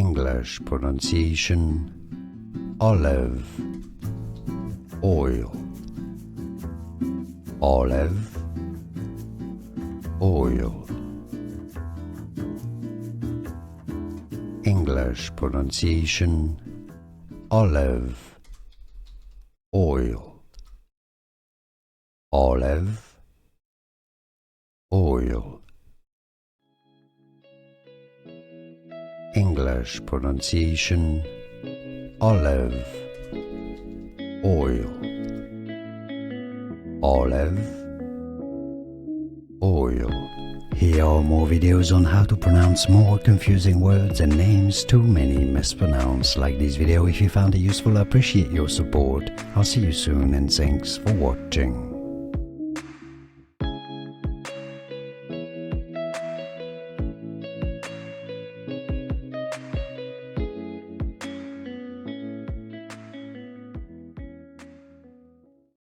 English pronunciation olive, oil, olive, oil. English pronunciation olive, oil, olive, oil. English pronunciation olive, oil, olive, oil. Here are more videos on how to pronounce more confusing words and names too many mispronounced. Like this video if you found it useful. I appreciate your support. I'll see you soon and thanks for watching.